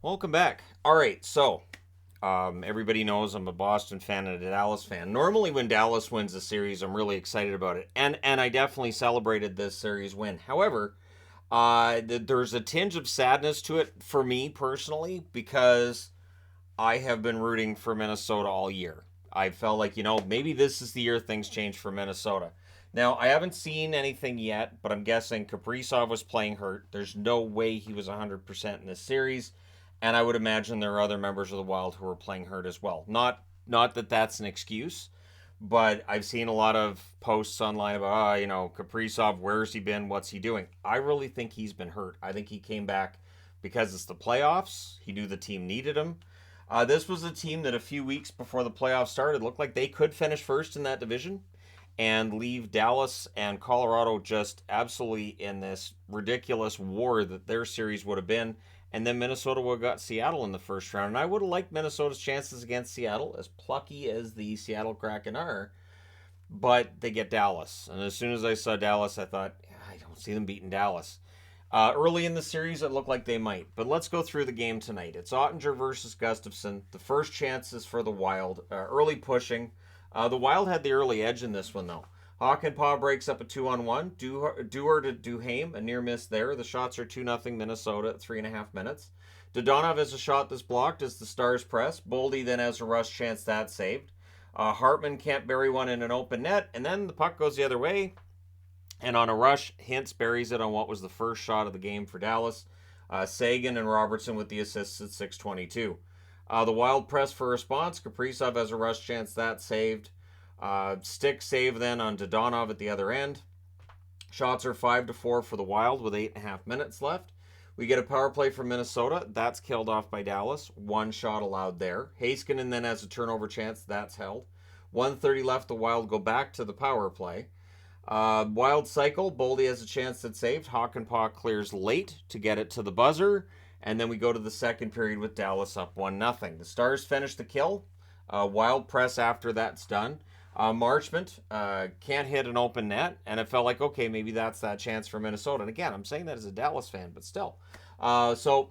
Welcome back. All right, so everybody knows I'm a Boston fan and a Dallas fan. Normally, when Dallas wins a series, I'm really excited about it, and I definitely celebrated this series win. However, there's a tinge of sadness to it for me personally because I have been rooting for Minnesota all year. I felt like maybe this is the year things change for Minnesota. Now I haven't seen anything yet, but I'm guessing Kaprizov was playing hurt. There's no way he was 100% in this series, and I would imagine there are other members of the Wild who are playing hurt as well. Not that that's an excuse, but I've seen a lot of posts online about, Kaprizov, where's he been? What's he doing? I really think he's been hurt. I think he came back because it's the playoffs. He knew the team needed him. This was a team that a few weeks before the playoffs started looked like they could finish first in that division and leave Dallas and Colorado just absolutely in this ridiculous war that their series would have been. And then Minnesota would have got Seattle in the first round. And I would have liked Minnesota's chances against Seattle, as plucky as the Seattle Kraken are. But they get Dallas. And as soon as I saw Dallas, I thought, I don't see them beating Dallas. Early in the series, it looked like they might. But let's go through the game tonight. It's Ottinger versus Gustafsson. The first chances for the Wild. Early pushing. The Wild had the early edge in this one, though. Hakanpää breaks up a 2-on-1. Duer to Duhaime, a near miss there. The shots are 2-0 Minnesota at 3.5 minutes. Dodonov has a shot that's blocked as the Stars press. Boldy then has a rush chance that's saved. Hartman can't bury one in an open net, and then the puck goes the other way. And on a rush, Hintz buries it on what was the first shot of the game for Dallas. Sagan and Robertson with the assists at 6:22. The Wild press for response. Kaprizov has a rush chance that's saved. Stick save then on Dodonov at the other end. Shots are 5-4 for the Wild with 8.5 minutes left. We get a power play from Minnesota. That's killed off by Dallas. One shot allowed there. Heiskanen then has a turnover chance. That's held. 1:30 left. The Wild go back to the power play. Wild cycle. Boldy has a chance that's saved. Hakanpää clears late to get it to the buzzer. And then we go to the second period with Dallas up 1-0. The Stars finish the kill. Wild press after that's done. Marchment can't hit an open net, and it felt like, okay, maybe that's that chance for Minnesota. And again, I'm saying that as a Dallas fan, but still. So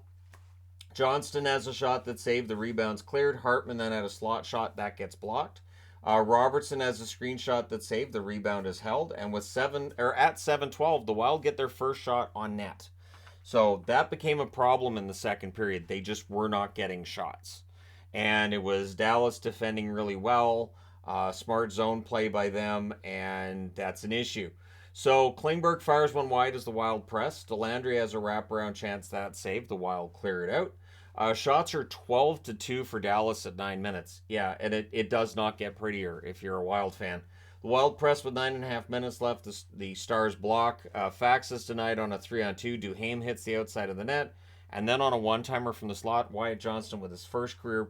Johnston has a shot that saved. The rebound's cleared. Hartman then had a slot shot that gets blocked. Robertson has a screenshot that saved. The rebound is held, and with at 7:12, the Wild get their first shot on net. So that became a problem in the second period. They just were not getting shots, and it was Dallas defending really well. Smart zone play by them, and that's an issue. So Klingberg fires one wide as the Wild press. Delandry has a wraparound chance that's saved. The Wild clear it out. Shots are 12-2 for Dallas at 9 minutes. Yeah, and it does not get prettier if you're a Wild fan. The Wild press with 9.5 minutes left. The Stars block. Fax is denied on a 3-on-2. Duhaime hits the outside of the net. And then on a one-timer from the slot, Wyatt Johnston with his first career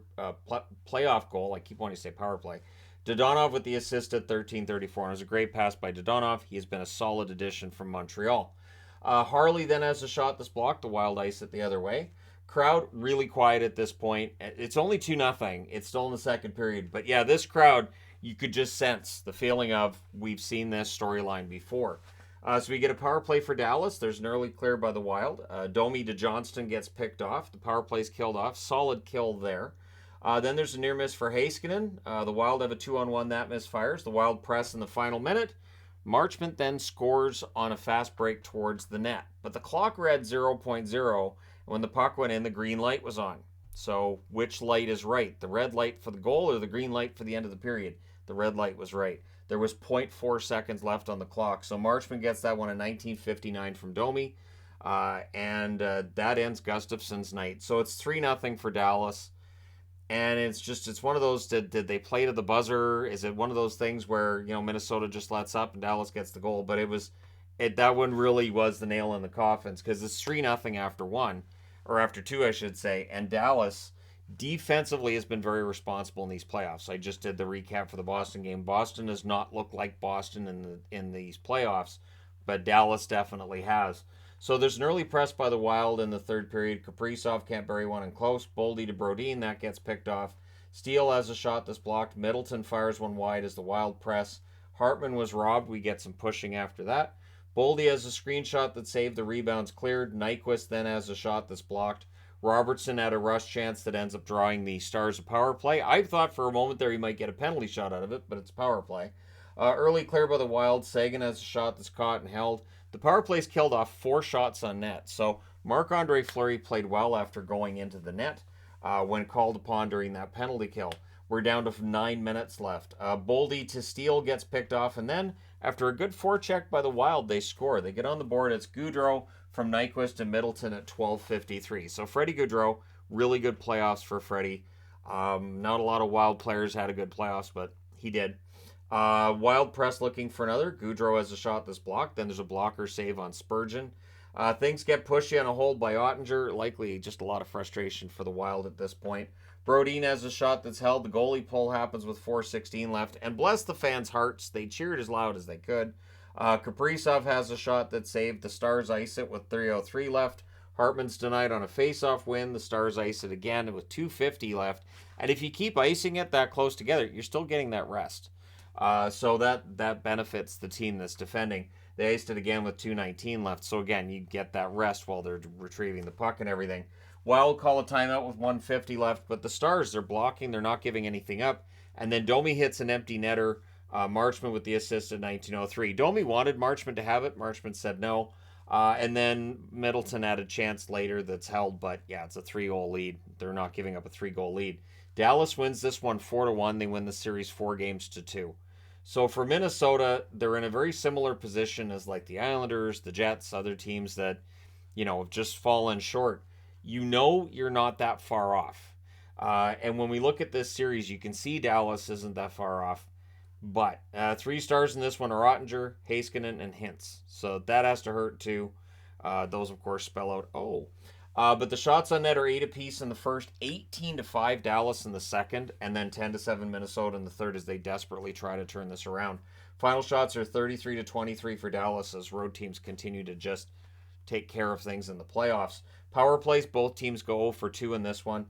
playoff goal. I keep wanting to say power play. Dodonov with the assist at 13:34. And it was a great pass by Dodonov. He has been a solid addition from Montreal. Harley then has a shot that's blocked. The Wild ice it the other way. Crowd really quiet at this point. It's only 2-0. It's still in the second period. But yeah, this crowd, you could just sense the feeling of we've seen this storyline before. So we get a power play for Dallas. There's an early clear by the Wild. Domi to Johnston gets picked off. The power play's killed off. Solid kill there. Then there's a near miss for Heiskanen. The Wild have a 2-on-1 that misfires. The Wild press in the final minute. Marchment then scores on a fast break towards the net. But the clock read 0.0. When the puck went in, the green light was on. So which light is right? The red light for the goal or the green light for the end of the period? The red light was right. There was 0.4 seconds left on the clock. So Marchment gets that one in 19:59 from Domi. And that ends Gustafsson's night. So it's 3-0 for Dallas. And it's one of those, did they play to the buzzer? Is it one of those things where, Minnesota just lets up and Dallas gets the goal? But that one really was the nail in the coffins because it's 3-0 after one, or after two, I should say. And Dallas defensively has been very responsible in these playoffs. I just did the recap for the Boston game. Boston does not look like Boston in these playoffs, but Dallas definitely has. So there's an early press by the Wild in the third period. Kaprizov can't bury one in close. Boldy to Brodin, that gets picked off. Steele has a shot that's blocked. Middleton fires one wide as the Wild press. Hartman was robbed. We get some pushing after that. Boldy has a screenshot that saved. The rebound's cleared. Nyquist then has a shot that's blocked. Robertson had a rush chance that ends up drawing the Stars a power play. I thought for a moment there he might get a penalty shot out of it, but it's a power play. Early clear by the Wild. Sagan has a shot that's caught and held. The power play's killed off 4 shots on net. So Marc-Andre Fleury played well after going into the net when called upon during that penalty kill. We're down to 9 minutes left. Boldy to steal gets picked off, and then after a good forecheck by the Wild, they score. They get on the board. It's Gaudreau from Nyquist and Middleton at 12:53. So Freddie Gaudreau, really good playoffs for Freddie. Not a lot of Wild players had a good playoffs, but he did. Wild press looking for another. Gaudreau has a shot that's blocked. Then there's a blocker save on Spurgeon. Things get pushy on a hold by Ottinger. Likely just a lot of frustration for the Wild at this point. Brodin has a shot that's held. The goalie pull happens with 4:16 left. And bless the fans' hearts, they cheered as loud as they could. Kaprizov has a shot that's saved. The Stars ice it with 3:03 left. Hartman's denied on a face-off win. The Stars ice it again with 2:50 left. And if you keep icing it that close together, you're still getting that rest. So that benefits the team that's defending. They iced it again with 2:19 left. So again, you get that rest while they're retrieving the puck and everything. Wild call a timeout with 1:50 left, but the Stars, they're blocking. They're not giving anything up. And then Domi hits an empty netter. Marchment with the assist at 19:03. Domi wanted Marchment to have it. Marchment said no. And then Middleton had a chance later that's held, but yeah, it's a 3-goal lead. They're not giving up a 3-goal lead. Dallas wins this one 4-1. They win the series 4-2. So for Minnesota, they're in a very similar position as like the Islanders, the Jets, other teams that, have just fallen short. You're not that far off. And when we look at this series, you can see Dallas isn't that far off. But 3 stars in this one are Ottinger, Heiskanen, and Hintz. So that has to hurt too. Those, of course, spell out but the shots on net are 8 apiece in the first, 18-5 Dallas in the second, and then 10-7 Minnesota in the third as they desperately try to turn this around. Final shots are 33-23 for Dallas as road teams continue to just take care of things in the playoffs. Power plays, both teams go 0 for 2 in this one.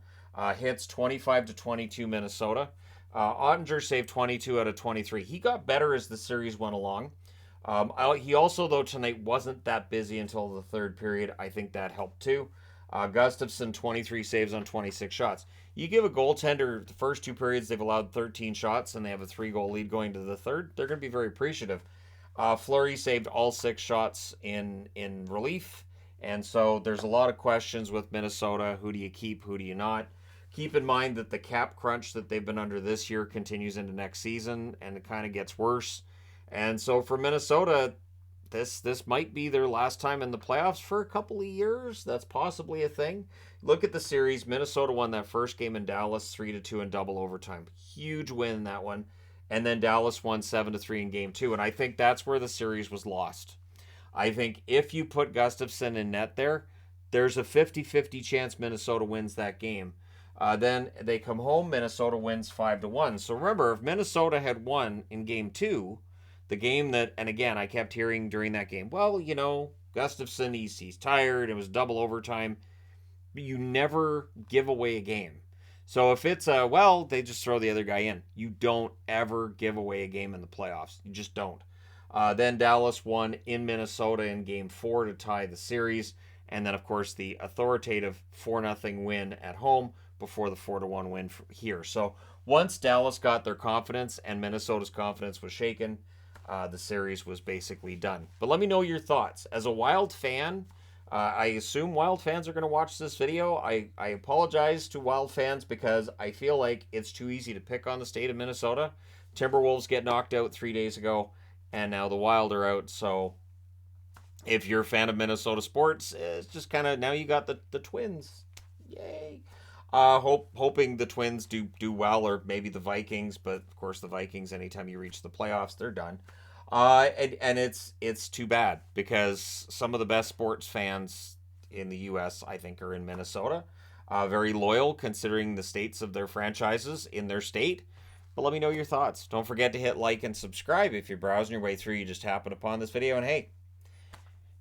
Hits 25-22 Minnesota. Ottinger saved 22 out of 23. He got better as the series went along. He also, though, tonight wasn't that busy until the third period. I think that helped too. Gustafsson, 23 saves on 26 shots. You give a goaltender the first 2 periods, they've allowed 13 shots, and they have a 3-goal lead going to the third. They're going to be very appreciative. Fleury saved all 6 shots in relief, and so there's a lot of questions with Minnesota. Who do you keep? Who do you not? Keep in mind that the cap crunch that they've been under this year continues into next season, and it kind of gets worse. And so for Minnesota, this might be their last time in the playoffs for a couple of years. That's possibly a thing. Look at the series. Minnesota won that first game in Dallas 3-2 in double overtime. Huge win in that one. And then Dallas won 7-3 in game 2. And I think that's where the series was lost. I think if you put Gustafsson in net there's a 50-50 chance Minnesota wins that game. Then they come home, Minnesota wins 5-1. So remember, if Minnesota had won in game 2, the game that, and again, I kept hearing during that game, well, Gustafsson, he's tired, it was double overtime. But you never give away a game. So if it's they just throw the other guy in. You don't ever give away a game in the playoffs. You just don't. Then Dallas won in Minnesota in game 4 to tie the series. And then, of course, the authoritative 4-0 win at home before the 4-1 win here. So once Dallas got their confidence and Minnesota's confidence was shaken, the series was basically done. But let me know your thoughts. As a Wild fan, I assume Wild fans are going to watch this video. I apologize to Wild fans because I feel like it's too easy to pick on the state of Minnesota. Timberwolves get knocked out 3 days ago, and now the Wild are out. So if you're a fan of Minnesota sports, it's just kind of, now you got the Twins. Yay. Hoping the Twins do well, or maybe the Vikings, but of course the Vikings, anytime you reach the playoffs, they're done. And it's too bad because some of the best sports fans in the U.S. I think are in Minnesota. Very loyal considering the states of their franchises in their state. But let me know your thoughts. Don't forget to hit like and subscribe if you're browsing your way through. You just happened upon this video, and hey,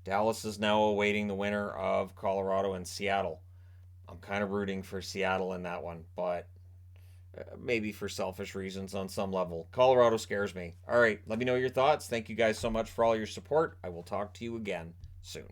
Dallas is now awaiting the winner of Colorado and Seattle. I'm kind of rooting for Seattle in that one, but maybe for selfish reasons on some level. Colorado scares me. All right, let me know your thoughts. Thank you guys so much for all your support. I will talk to you again soon.